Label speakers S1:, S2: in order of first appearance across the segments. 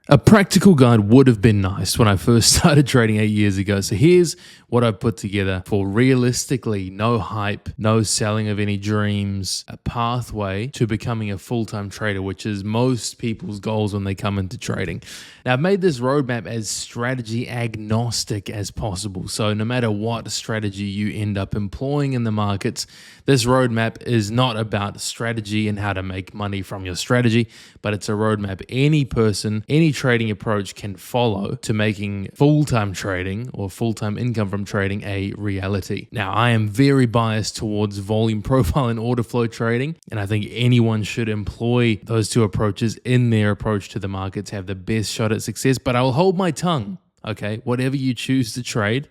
S1: A practical guide would have been nice when I first started trading 8 years ago. So here's what I put together for realistically no hype, no selling of any dreams, a pathway to becoming a full-time trader, which is most people's goals when they come into trading. Now, I've made this roadmap as strategy agnostic as possible. So no matter what strategy you end up employing in the markets, this roadmap is not about strategy and how to make money from your strategy, but it's a roadmap any person, any trading approach can follow to making full-time trading or full-time income from trading a reality. Now, I am very biased towards volume profile and order flow trading, and I think anyone should employ those two approaches in their approach to the market to have the best shot at success, but I will hold my tongue, okay? Whatever you choose to trade,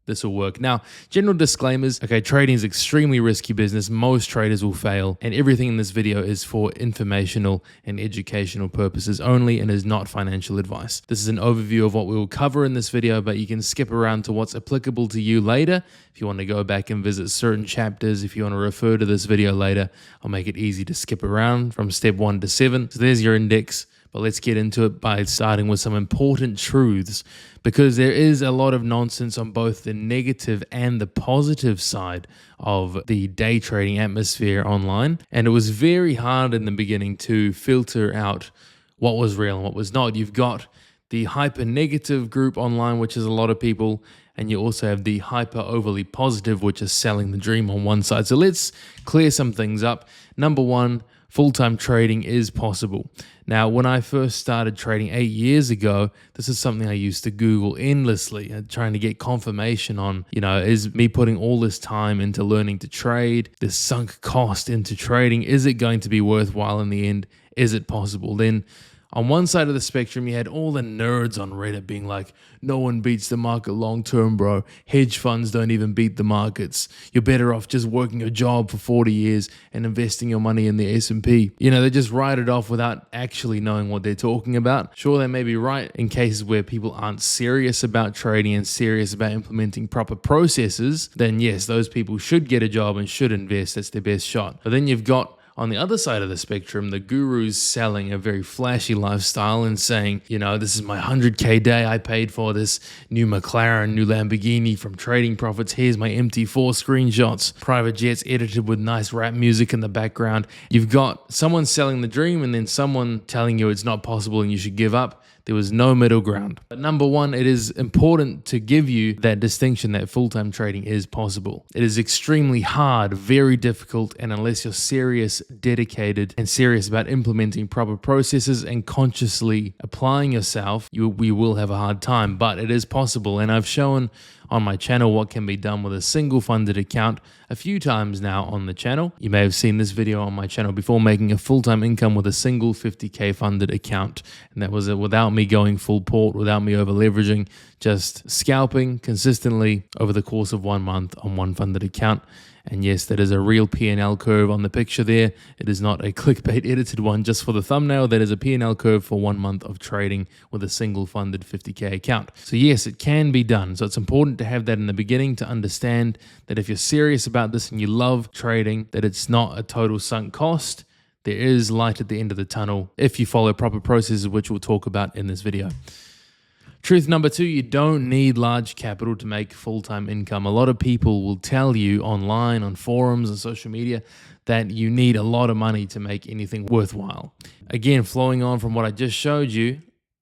S1: this will work. Now, general disclaimers, okay, trading is extremely risky business. Most traders will fail, and everything in this video is for informational and educational purposes only and is not financial advice. This is an overview of what we will cover in this video, but you can skip around to what's applicable to you later. If you want to go back and visit certain chapters, if you want to refer to this video later, I'll make it easy to skip around from step 1 to 7. So there's your index. But let's get into it by starting with some important truths, because there is a lot of nonsense on both the negative and the positive side of the day trading atmosphere online. And it was very hard in the beginning to filter out what was real and what was not. You've got the hyper negative group online, which is a lot of people, and you also have the hyper overly positive, which is selling the dream on one side. So let's clear some things up. Number one, full-time trading is possible. Now, when I first started trading 8 years ago, this is something I used to Google endlessly, trying to get confirmation on, is me putting all this time into learning to trade, this sunk cost into trading, is it going to be worthwhile in the end? Is it possible? Then on one side of the spectrum, you had all the nerds on Reddit being like, no one beats the market long term, bro. Hedge funds don't even beat the markets. You're better off just working a job for 40 years and investing your money in the S&P. They just write it off without actually knowing what they're talking about. Sure, they may be right in cases where people aren't serious about trading and serious about implementing proper processes. Then yes, those people should get a job and should invest. That's their best shot. But then you've got, on the other side of the spectrum, the gurus selling a very flashy lifestyle and saying, this is my 100K day. I paid for this new McLaren, new Lamborghini from trading profits. Here's my MT4 screenshots, private jets edited with nice rap music in the background. You've got someone selling the dream and then someone telling you it's not possible and you should give up. There was no middle ground. But number one, it is important to give you that distinction that full-time trading is possible. It is extremely hard, very difficult, and unless you're serious, dedicated, and serious about implementing proper processes and consciously applying yourself, we will have a hard time. But it is possible, and I've shown on my channel what can be done with a single funded account a few times now on the channel. You may have seen this video on my channel before, making a full-time income with a single 50K funded account. And that was without me going full port, without me over leveraging, just scalping consistently over the course of 1 month on one funded account. And yes, that is a real P&L curve on the picture there. It is not a clickbait edited one just for the thumbnail. That is a P&L curve for 1 month of trading with a single funded 50K account. So yes, it can be done. So it's important to have that in the beginning to understand that if you're serious about this and you love trading, that it's not a total sunk cost. There is light at the end of the tunnel if you follow proper processes, which we'll talk about in this video. Truth number two, you don't need large capital to make full-time income. A lot of people will tell you online, on forums, and social media that you need a lot of money to make anything worthwhile. Again, flowing on from what I just showed you,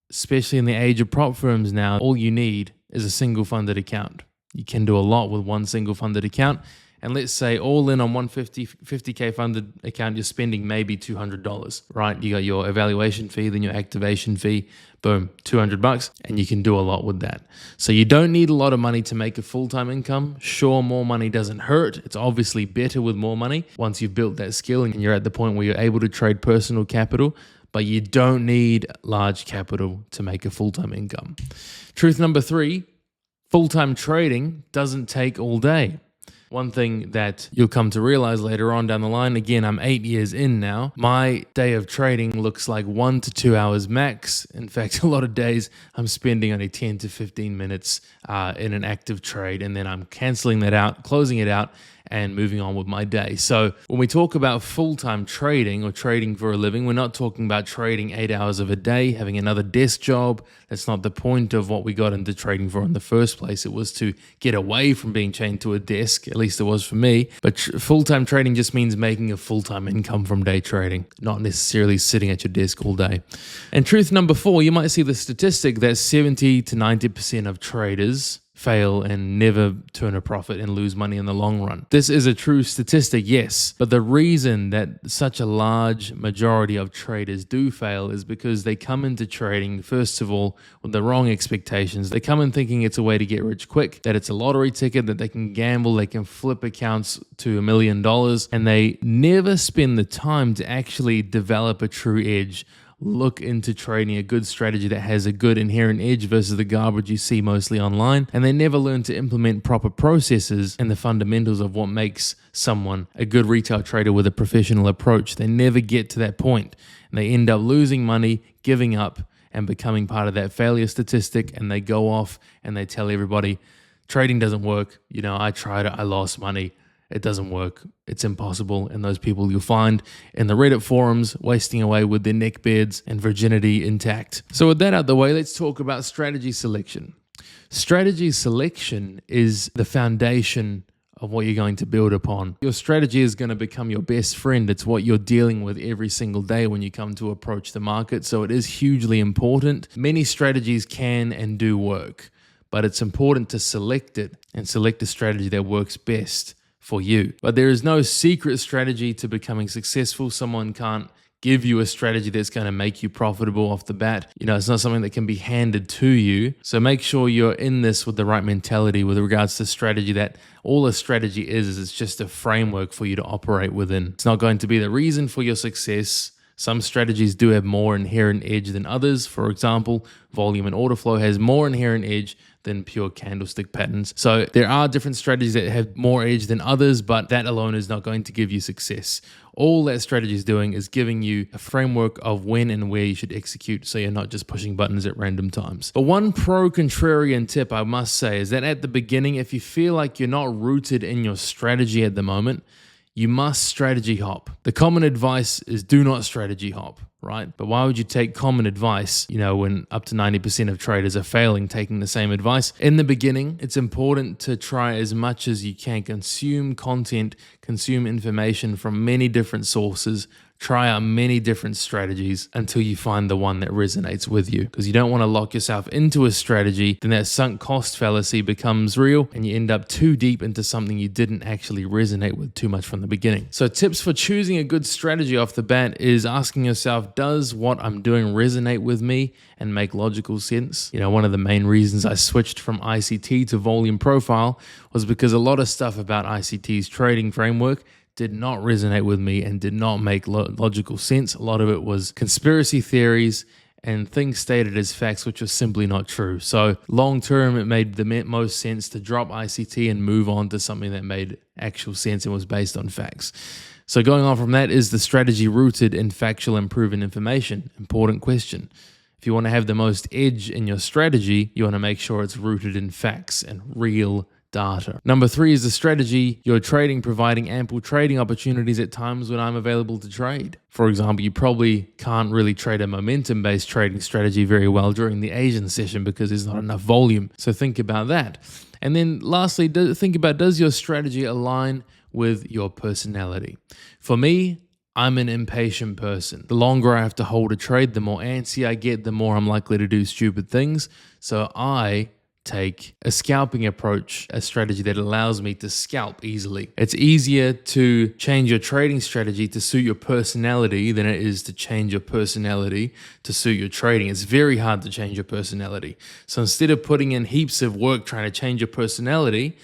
S1: especially in the age of prop firms now, all you need is a single funded account. You can do a lot with one single funded account. And let's say all in on 50K funded account, you're spending maybe $200, right? You got your evaluation fee, then your activation fee, boom, $200, and you can do a lot with that. So you don't need a lot of money to make a full-time income. Sure, more money doesn't hurt. It's obviously better with more money once you've built that skill and you're at the point where you're able to trade personal capital, but you don't need large capital to make a full-time income. Truth number three, full-time trading doesn't take all day. One thing that you'll come to realize later on down the line, again, I'm 8 years in now, my day of trading looks like 1 to 2 hours max. In fact, a lot of days I'm spending only 10 to 15 minutes in an active trade, and then I'm canceling that out, closing it out, and moving on with my day. So when we talk about full-time trading or trading for a living, we're not talking about trading 8 hours of a day, having another desk job. That's not the point of what we got into trading for in the first place. It was to get away from being chained to a desk, at least it was for me. But full-time trading just means making a full-time income from day trading, not necessarily sitting at your desk all day. And truth number 4, you might see the statistic that 70 to 90% of traders fail and never turn a profit and lose money in the long run. This is a true statistic, yes, but the reason that such a large majority of traders do fail is because they come into trading, first of all, with the wrong expectations. They come in thinking it's a way to get rich quick, that it's a lottery ticket, that they can gamble, they can flip accounts to $1 million, and they never spend the time to actually develop a true edge. Look into trading a good strategy that has a good inherent edge versus the garbage you see mostly online. And they never learn to implement proper processes and the fundamentals of what makes someone a good retail trader with a professional approach. They never get to that point. And they end up losing money, giving up, and becoming part of that failure statistic. And they go off and they tell everybody, trading doesn't work. I tried it, I lost money. It doesn't work. It's impossible. And those people you'll find in the Reddit forums wasting away with their neck beards and virginity intact. So with that out of the way, let's talk about strategy selection. Strategy selection is the foundation of what you're going to build upon. Your strategy is going to become your best friend. It's what you're dealing with every single day when you come to approach the market. So it is hugely important. Many strategies can and do work, but it's important to select it and select a strategy that works best for you. But there is no secret strategy to becoming successful. Someone can't give you a strategy that's going to make you profitable off the bat. It's not something that can be handed to you. So make sure you're in this with the right mentality with regards to strategy, that all a strategy is it's just a framework for you to operate within. It's not going to be the reason for your success. Some strategies do have more inherent edge than others. For example, volume and order flow has more inherent edge than pure candlestick patterns. So there are different strategies that have more edge than others, but that alone is not going to give you success. All that strategy is doing is giving you a framework of when and where you should execute, so you're not just pushing buttons at random times. But one pro-contrarian tip I must say is that at the beginning, if you feel like you're not rooted in your strategy at the moment, you must strategy hop. The common advice is do not strategy hop, right? But why would you take common advice, when up to 90% of traders are failing taking the same advice? In the beginning, it's important to try as much as you can, consume content, consume information from many different sources, try out many different strategies until you find the one that resonates with you. Because you don't want to lock yourself into a strategy, then that sunk cost fallacy becomes real and you end up too deep into something you didn't actually resonate with too much from the beginning. So tips for choosing a good strategy off the bat is asking yourself, does what I'm doing resonate with me and make logical sense? One of the main reasons I switched from ICT to volume profile was because a lot of stuff about ICT's trading framework did not resonate with me and did not make logical sense. A lot of it was conspiracy theories and things stated as facts, which are simply not true. So long term, it made the most sense to drop ICT and move on to something that made actual sense and was based on facts. So going on from that, is the strategy rooted in factual and proven information? Important question. If you want to have the most edge in your strategy, you want to make sure it's rooted in facts and real data. Number 3 is the strategy you're trading providing ample trading opportunities at times when I'm available to trade. For example, you probably can't really trade a momentum-based trading strategy very well during the Asian session because there's not enough volume. So think about that. And then lastly, think about, does your strategy align with your personality? For me, I'm an impatient person. The longer I have to hold a trade, the more antsy I get, the more I'm likely to do stupid things. So I take a scalping approach, a strategy that allows me to scalp easily. It's easier to change your trading strategy to suit your personality than it is to change your personality to suit your trading. It's very hard to change your personality. So instead of putting in heaps of work trying to change your personality,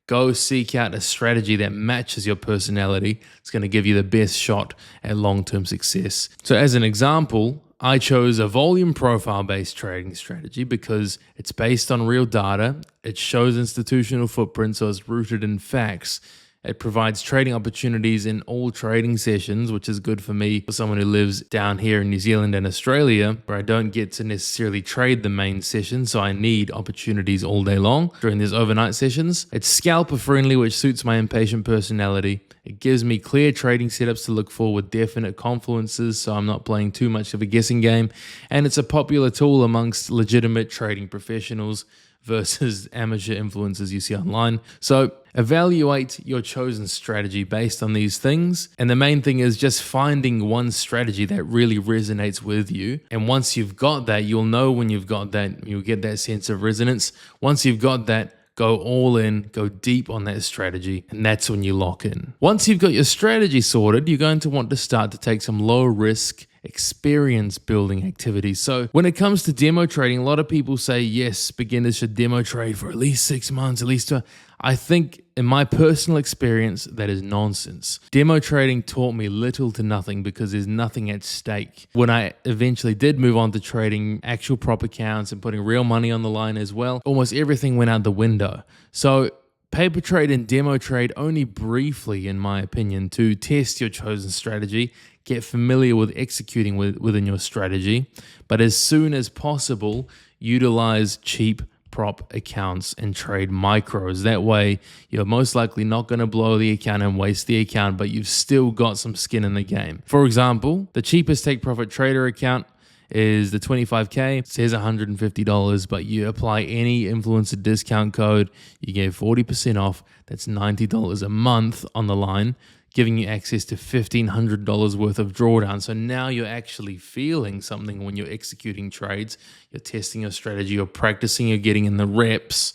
S1: go seek out a strategy that matches your personality. It's going to give you the best shot at long-term success. So as an example, I chose a volume profile-based trading strategy because it's based on real data, it shows institutional footprint, so it's rooted in facts, It provides trading opportunities in all trading sessions, which is good for me, for someone who lives down here in New Zealand and Australia, where I don't get to necessarily trade the main session, so I need opportunities all day long during these overnight sessions. It's scalper friendly, which suits my impatient personality. It gives me clear trading setups to look for with definite confluences, so I'm not playing too much of a guessing game. And it's a popular tool amongst legitimate trading professionals versus amateur influencers you see online. So evaluate your chosen strategy based on these things. And the main thing is just finding one strategy that really resonates with you. And once you've got that, you'll know when you've got that, you'll get that sense of resonance. Once you've got that, go all in, go deep on that strategy, and that's when you lock in. Once you've got your strategy sorted, you're going to want to start to take some low risk experience building activities. So when it comes to demo trading, a lot of people say, yes, beginners should demo trade for at least 6 months, at least. I think in my personal experience, that is nonsense. Demo trading taught me little to nothing because there's nothing at stake. When I eventually did move on to trading actual prop accounts and putting real money on the line as well, almost everything went out the window. So paper trade and demo trade only briefly, in my opinion, to test your chosen strategy, get familiar with executing within your strategy, but as soon as possible, utilize cheap prop accounts and trade micros. That way, you're most likely not going to blow the account and waste the account, but you've still got some skin in the game. For example, the cheapest take profit trader account is the 25K. It says $150, but you apply any influencer discount code, you get 40% off. That's $90 a month on the line, giving you access to $1,500 worth of drawdown. So now you're actually feeling something when you're executing trades. You're testing your strategy, you're practicing, you're getting in the reps.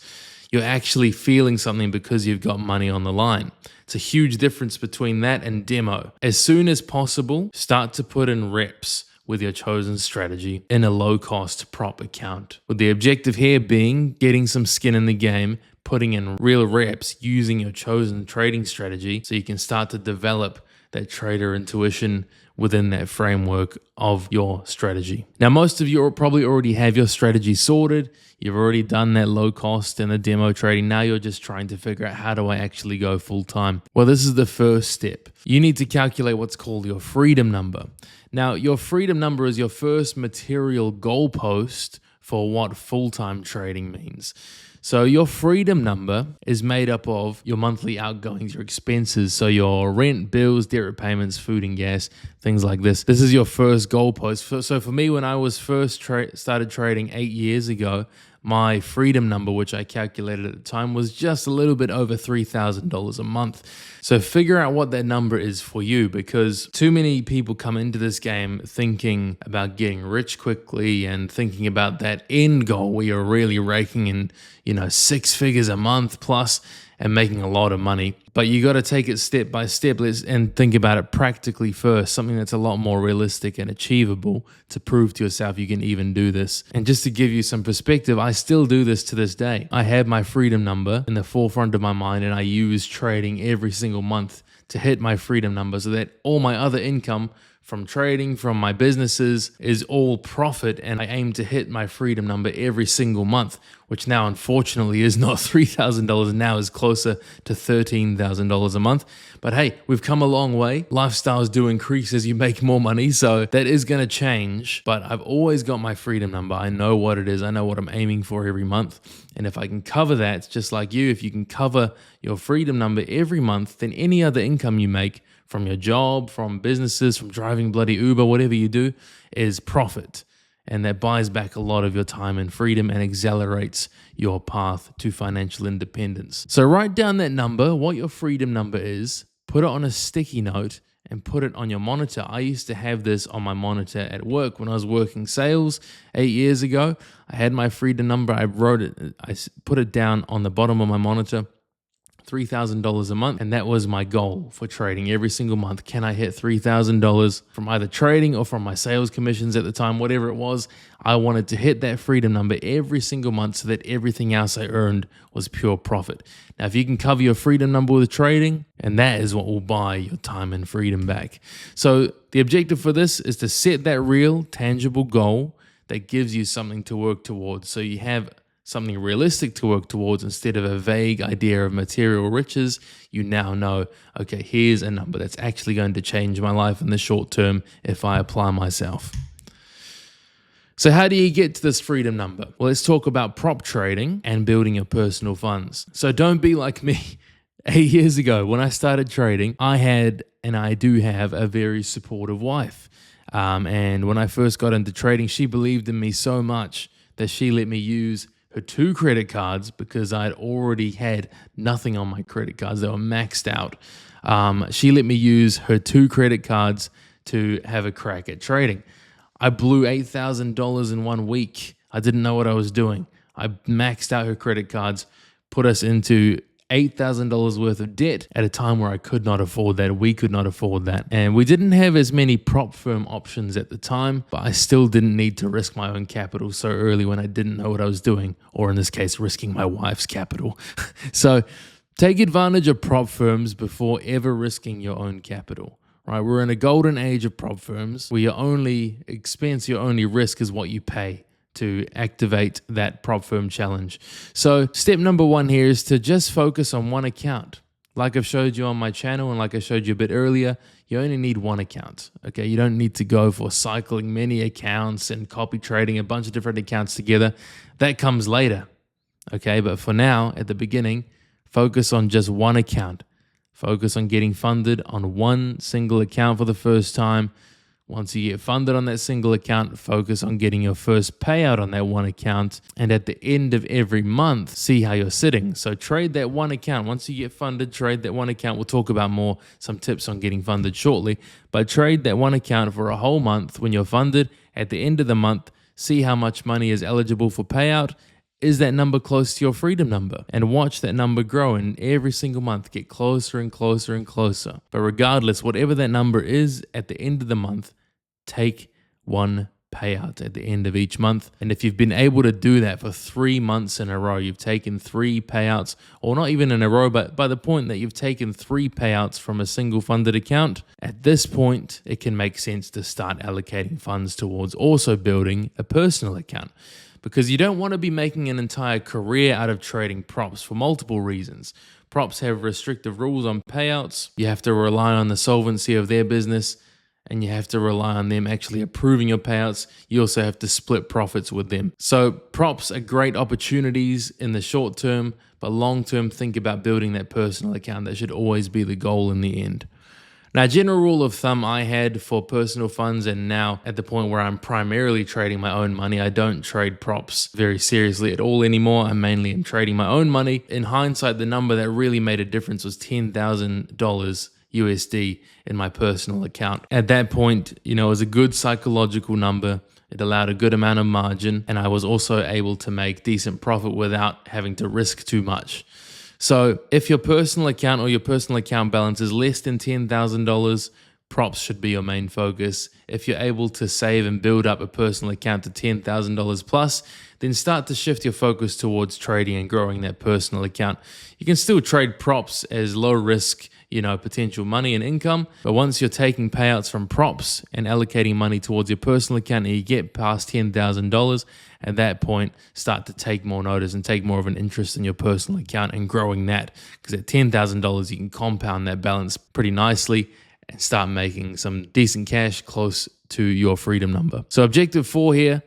S1: You're actually feeling something because you've got money on the line. It's a huge difference between that and demo. As soon as possible, start to put in reps with your chosen strategy in a low-cost prop account, with the objective here being getting some skin in the game, putting in real reps using your chosen trading strategy so you can start to develop that trader intuition within that framework of your strategy. Now, most of you probably already have your strategy sorted. You've already done that low cost and the demo trading. Now you're just trying to figure out, how do I actually go full time? Well, this is the first step. You need to calculate what's called your freedom number. Now, your freedom number is your first material goalpost for what full-time trading means. So your freedom number is made up of your monthly outgoings, your expenses, so your rent, bills, debt repayments, food and gas, things like this. This is your first goalpost. So for me, when I was first started trading 8 years ago, my freedom number, which I calculated at the time, was just a little bit over $3,000 a month. So figure out what that number is for you, because too many people come into this game thinking about getting rich quickly and thinking about that end goal where you're really raking in, 6 figures a month plus and making a lot of money. But you got to take it step by step and think about it practically first, something that's a lot more realistic and achievable to prove to yourself you can even do this. And just to give you some perspective, I still do this to this day. I have my freedom number in the forefront of my mind, and I use trading every single month to hit my freedom number so that all my other income from trading, from my businesses, is all profit, and I aim to hit my freedom number every single month, which now unfortunately is not $3,000, now is closer to $13,000 a month. But hey, we've come a long way. Lifestyles do increase as you make more money, so that is going to change, but I've always got my freedom number. I know what it is. I know what I'm aiming for every month. And if I can cover that, just like you, if you can cover your freedom number every month, then any other income you make from your job, from businesses, from driving bloody Uber, whatever you do, is profit. And that buys back a lot of your time and freedom and accelerates your path to financial independence. So write down that number, what your freedom number is, put it on a sticky note and put it on your monitor. I used to have this on my monitor at work when I was working sales 8 years ago. I had my freedom number. I wrote it, I put it down on the bottom of my monitor. $3,000 a month, and that was my goal for trading every single month. Can I hit $3,000 from either trading or from my sales commissions at the time, whatever it was? I wanted to hit that freedom number every single month so that everything else I earned was pure profit. Now, if you can cover your freedom number with trading, and that is what will buy your time and freedom back. So the objective for this is to set that real, tangible goal that gives you something to work towards. So you have something realistic to work towards instead of a vague idea of material riches, you now know, okay, here's a number that's actually going to change my life in the short term if I apply myself. So how do you get to this freedom number? Well, let's talk about prop trading and building your personal funds. So don't be like me. 8 years ago, when I started trading, I had, and I do have, a very supportive wife. And when I first got into trading, she believed in me so much that she let me use her 2 credit cards because I'd already had nothing on my credit cards. They were maxed out. She let me use her 2 credit cards to have a crack at trading. I blew $8,000 in 1 week. I didn't know what I was doing. I maxed out her credit cards, put us into $8,000 worth of debt at a time where I could not afford that. We could not afford that. And we didn't have as many prop firm options at the time, but I still didn't need to risk my own capital so early when I didn't know what I was doing, or in this case, risking my wife's capital. So take advantage of prop firms before ever risking your own capital. Right? We're in a golden age of prop firms where your only expense, your only risk is what you pay to activate that prop firm challenge. So step number 1 here is to just focus on one account. Like I've showed you on my channel and like I showed you a bit earlier, you only need one account. Okay, you don't need to go for cycling many accounts and copy trading a bunch of different accounts together. That comes later. Okay, but for now, at the beginning, focus on just one account. Focus on getting funded on one single account for the first time. Once you get funded on that single account, focus on getting your first payout on that one account. And at the end of every month, see how you're sitting. So trade that one account. Once you get funded, trade that one account. We'll talk about some tips on getting funded shortly. But trade that one account for a whole month. When you're funded, at the end of the month, see how much money is eligible for payout. Is that number close to your freedom number? And watch that number grow, and every single month get closer and closer and closer. But regardless, whatever that number is at the end of the month, take one payout at the end of each month. And if you've been able to do that for 3 months in a row, you've taken 3 payouts, or not even in a row, but by the point that you've taken 3 payouts from a single funded account, at this point, it can make sense to start allocating funds towards also building a personal account. Because you don't want to be making an entire career out of trading props for multiple reasons. Props have restrictive rules on payouts. You have to rely on the solvency of their business, and you have to rely on them actually approving your payouts. You also have to split profits with them. So props are great opportunities in the short term, but long term, think about building that personal account. That should always be the goal in the end. Now, general rule of thumb I had for personal funds, and now at the point where I'm primarily trading my own money, I don't trade props very seriously at all anymore. I mainly am trading my own money. In hindsight, the number that really made a difference was $10,000 USD in my personal account. At that point, it was a good psychological number. It allowed a good amount of margin, and I was also able to make decent profit without having to risk too much. So if your personal account or your personal account balance is less than $10,000, props should be your main focus. If you're able to save and build up a personal account to $10,000 plus, then start to shift your focus towards trading and growing that personal account. You can still trade props as low risk, potential money and income. But once you're taking payouts from props and allocating money towards your personal account and you get past $10,000, at that point, start to take more notice and take more of an interest in your personal account and growing that. Because at $10,000, you can compound that balance pretty nicely and start making some decent cash close to your freedom number. So objective 4 here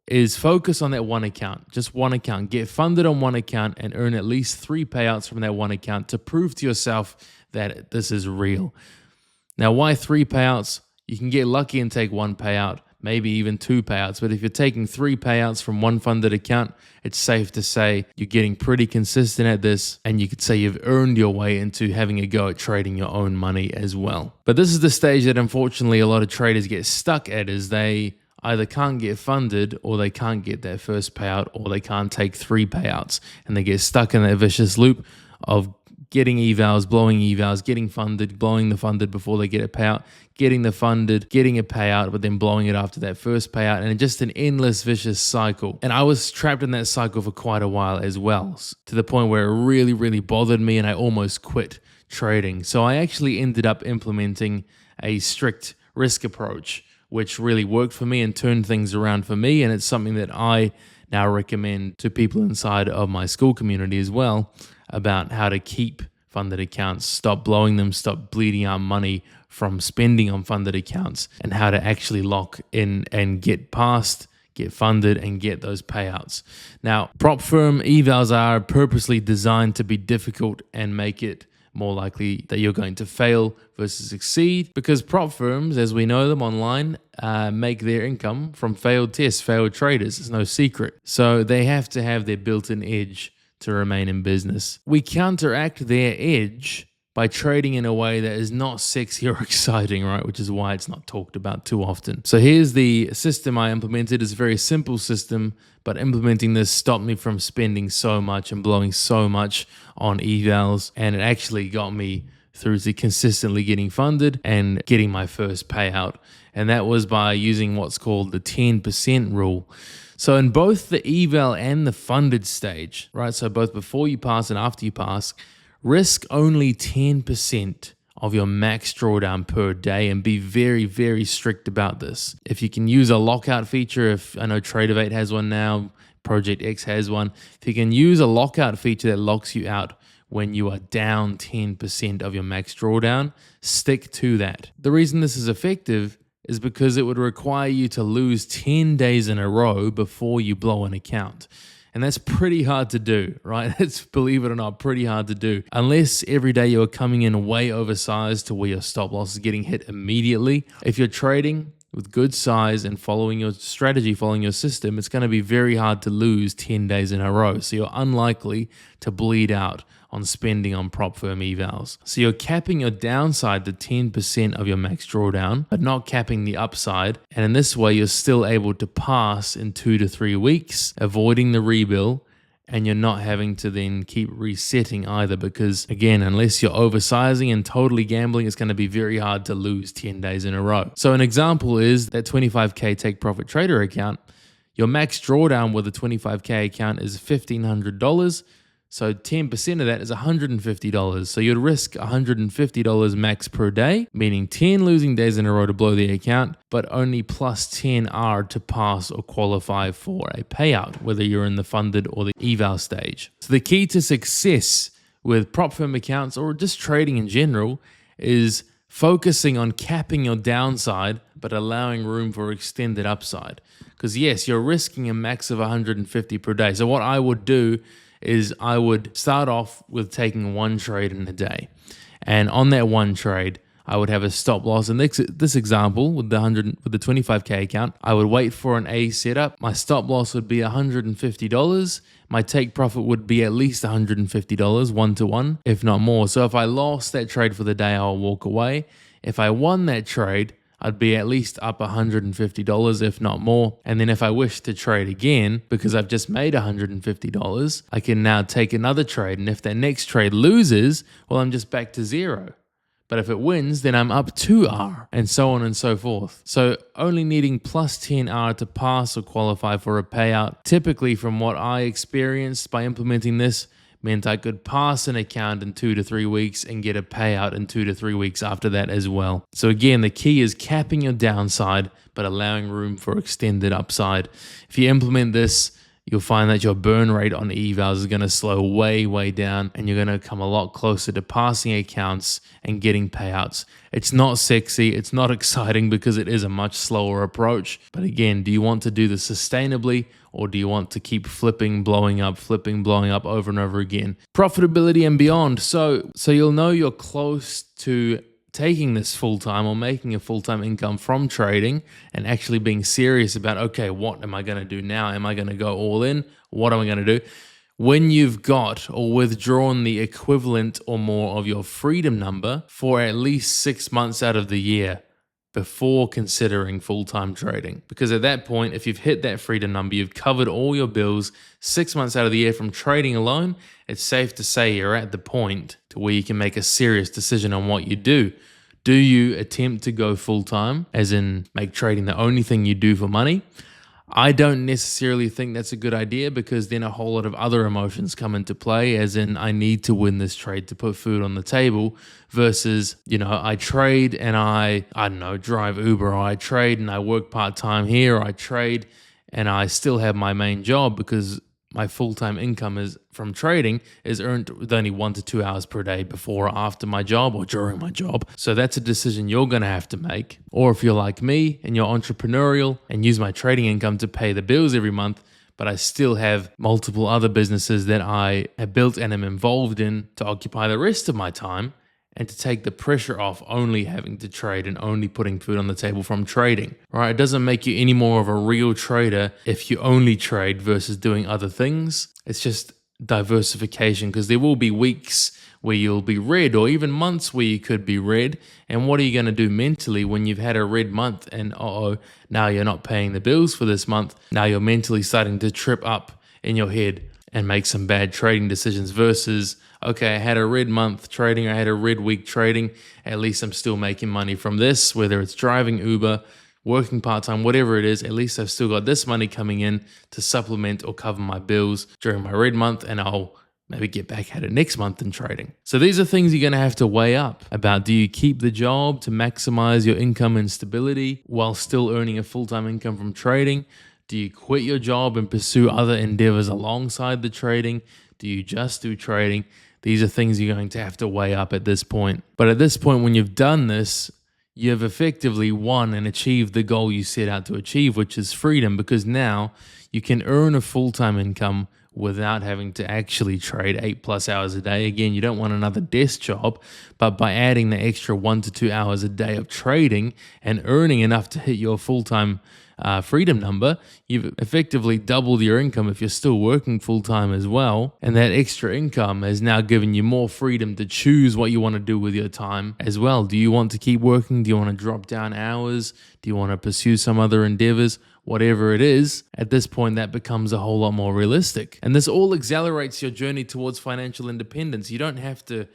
S1: is focus on that one account, just one account. Get funded on one account and earn at least 3 payouts from that one account to prove to yourself that this is real. Now, why 3 payouts? You can get lucky and take 1 payout, maybe even 2 payouts. But if you're taking 3 payouts from one funded account, it's safe to say you're getting pretty consistent at this, and you could say you've earned your way into having a go at trading your own money as well. But this is the stage that unfortunately a lot of traders get stuck at, is they either can't get funded, or they can't get their first payout, or they can't take 3 payouts, and they get stuck in that vicious loop of getting evals, blowing evals, getting funded, blowing the funded before they get a payout, getting the funded, getting a payout, but then blowing it after that first payout, and just an endless vicious cycle. And I was trapped in that cycle for quite a while as well, to the point where it really, really bothered me and I almost quit trading. So I actually ended up implementing a strict risk approach, which really worked for me and turned things around for me. And it's something that I now recommend to people inside of my school community as well, about how to keep funded accounts, stop blowing them, stop bleeding out money from spending on funded accounts, and how to actually lock in and get funded and get those payouts. Now, prop firm evals are purposely designed to be difficult and make it more likely that you're going to fail versus succeed, because prop firms, as we know them online, make their income from failed tests, failed traders. It's no secret. So they have to have their built-in edge to remain in business. We counteract their edge by trading in a way that is not sexy or exciting, right? Which is why it's not talked about too often. So here's the system I implemented. It's a very simple system, but implementing this stopped me from spending so much and blowing so much on evals. And it actually got me through to consistently getting funded and getting my first payout. And that was by using what's called the 10% rule. So in both the eval and the funded stage, right? So both before you pass and after you pass, risk only 10% of your max drawdown per day, and be very, very strict about this. If you can use a lockout feature, if I know Tradeovate has one now, Project X has one, if you can use a lockout feature that locks you out when you are down 10% of your max drawdown, stick to that. The reason this is effective is because it would require you to lose 10 days in a row before you blow an account. And that's pretty hard to do, right? It's, believe it or not, pretty hard to do. Unless every day you are coming in way oversized to where your stop loss is getting hit immediately. If you're trading with good size and following your strategy, following your system, it's going to be very hard to lose 10 days in a row. So you're unlikely to bleed out on spending on prop firm evals. So you're capping your downside to 10% of your max drawdown, but not capping the upside. And in this way, you're still able to pass in 2 to 3 weeks, avoiding the rebill, and you're not having to then keep resetting either, because again, unless you're oversizing and totally gambling, it's going to be very hard to lose 10 days in a row. So an example is that 25K take profit trader account. Your max drawdown with a 25K account is $1,500. So 10% of that is $150. So you'd risk $150 max per day, meaning 10 losing days in a row to blow the account, but only plus 10 are to pass or qualify for a payout, whether you're in the funded or the eval stage. So the key to success with prop firm accounts or just trading in general is focusing on capping your downside, but allowing room for extended upside. Because yes, you're risking a max of 150 per day. So what I would do is I would start off with taking one trade in a day. And on that one trade, I would have a stop loss. In this example, with the 25K account, I would wait for an A setup. My stop loss would be $150. My take profit would be at least $150, 1-to-1, if not more. So if I lost that trade for the day, I'll walk away. If I won that trade, I'd be at least up $150, if not more. And then if I wish to trade again, because I've just made $150, I can now take another trade. And if that next trade loses, well, I'm just back to zero. But if it wins, then I'm up 2R, and so on and so forth. So only needing plus 10R to pass or qualify for a payout, typically from what I experienced by implementing this, meant I could pass an account in 2 to 3 weeks and get a payout in 2 to 3 weeks after that as well. So again, the key is capping your downside, but allowing room for extended upside. If you implement this, you'll find that your burn rate on evals is going to slow way, way down, and you're going to come a lot closer to passing accounts and getting payouts. It's not sexy, it's not exciting because it is a much slower approach. But again, do you want to do this sustainably, or do you want to keep flipping, blowing up over and over again? Profitability and beyond. So you'll know you're close to taking this full-time or making a full-time income from trading and actually being serious about, okay, what am I going to do now? Am I going to go all in? What am I going to do? When you've got or withdrawn the equivalent or more of your freedom number for at least 6 months out of the year before considering full-time trading. Because at that point, if you've hit that freedom number, you've covered all your bills 6 months out of the year from trading alone, it's safe to say you're at the point to where you can make a serious decision on what you do. Do you attempt to go full-time, as in make trading the only thing you do for money? I don't necessarily think that's a good idea, because then a whole lot of other emotions come into play, as in I need to win this trade to put food on the table, versus, I trade and I don't know, drive Uber, or I trade and I work part-time here, or I trade and I still have my main job, because my full-time income is from trading is earned with only 1 to 2 hours per day before or after my job or during my job. So that's a decision you're going to have to make. Or if you're like me and you're entrepreneurial and use my trading income to pay the bills every month, but I still have multiple other businesses that I have built and am involved in to occupy the rest of my time, and to take the pressure off only having to trade and only putting food on the table from trading, right? It doesn't make you any more of a real trader if you only trade versus doing other things. It's just diversification, because there will be weeks where you'll be red, or even months where you could be red. And what are you going to do mentally when you've had a red month and now you're not paying the bills for this month? Now you're mentally starting to trip up in your head and make some bad trading decisions, versus, okay, I had a red month trading, I had a red week trading, at least I'm still making money from this, whether it's driving Uber, working part-time, whatever it is, at least I've still got this money coming in to supplement or cover my bills during my red month, and I'll maybe get back at it next month in trading. So these are things you're going to have to weigh up about. Do you keep the job to maximize your income and stability while still earning a full-time income from trading? Do you quit your job and pursue other endeavors alongside the trading? Do you just do trading? These are things you're going to have to weigh up at this point. But at this point, when you've done this, you've effectively won and achieved the goal you set out to achieve, which is freedom, because now you can earn a full-time income without having to actually trade 8+ hours a day. Again, you don't want another desk job, but by adding the extra 1 to 2 hours a day of trading and earning enough to hit your full-time freedom number, you've effectively doubled your income if you're still working full-time as well. And that extra income has now given you more freedom to choose what you want to do with your time as well. Do you want to keep working? Do you want to drop down hours? Do you want to pursue some other endeavors? Whatever it is, at this point, that becomes a whole lot more realistic. And this all accelerates your journey towards financial independence. You don't have to,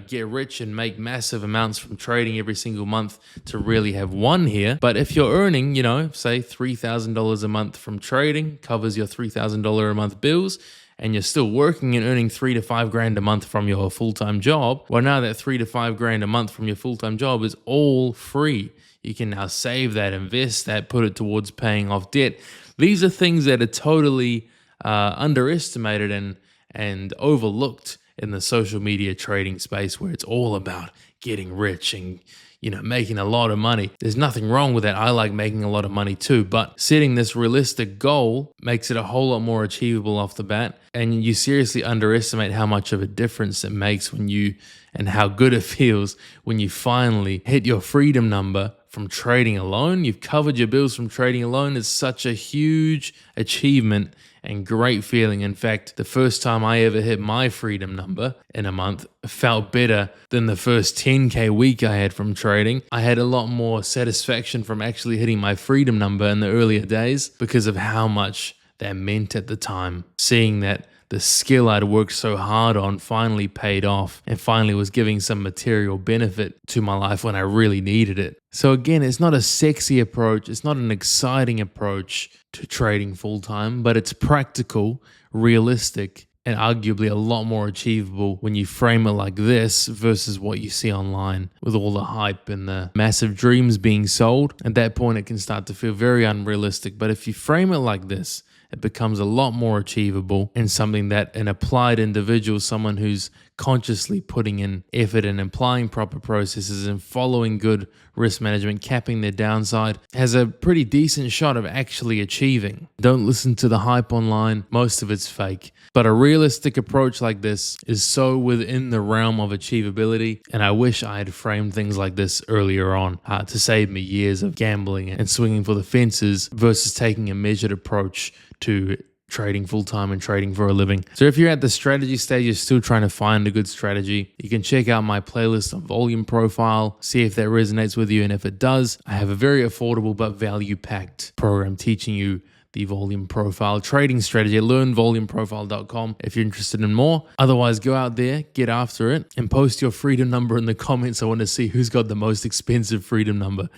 S1: get rich and make massive amounts from trading every single month to really have won here. But if you're earning, say $3,000 a month from trading, covers your $3,000 a month bills, and you're still working and earning $3 to $5 grand a month from your full-time job, well, now that $3 to $5 grand a month from your full-time job is all free. You can now save that, invest that, put it towards paying off debt. These are things that are totally underestimated and overlooked in the social media trading space, where it's all about getting rich and making a lot of money. There's nothing wrong with that. I like making a lot of money too, but setting this realistic goal makes it a whole lot more achievable off the bat. And you seriously underestimate how much of a difference it makes and how good it feels when you finally hit your freedom number from trading alone. You've covered your bills from trading alone. It's such a huge achievement and great feeling. In fact, the first time I ever hit my freedom number in a month felt better than the first 10K week I had from trading. I had a lot more satisfaction from actually hitting my freedom number in the earlier days because of how much that meant at the time. Seeing that the skill I'd worked so hard on finally paid off and finally was giving some material benefit to my life when I really needed it. So again, it's not a sexy approach. It's not an exciting approach to trading full-time, but it's practical, realistic, and arguably a lot more achievable when you frame it like this versus what you see online with all the hype and the massive dreams being sold. At that point, it can start to feel very unrealistic. But if you frame it like this, it becomes a lot more achievable and something that an applied individual, someone who's consciously putting in effort and applying proper processes and following good risk management, capping their downside, has a pretty decent shot of actually achieving. Don't listen to the hype online. Most of it's fake. But a realistic approach like this is so within the realm of achievability. And I wish I had framed things like this earlier on to save me years of gambling and swinging for the fences versus taking a measured approach to trading full-time and trading for a living. So if you're at the strategy stage, you're still trying to find a good strategy, you can check out my playlist on volume profile, see if that resonates with you. And if it does, I have a very affordable but value-packed program teaching you the volume profile trading strategy at learnvolumeprofile.com if you're interested in more. Otherwise, go out there, get after it, and post your freedom number in the comments. I want to see who's got the most expensive freedom number.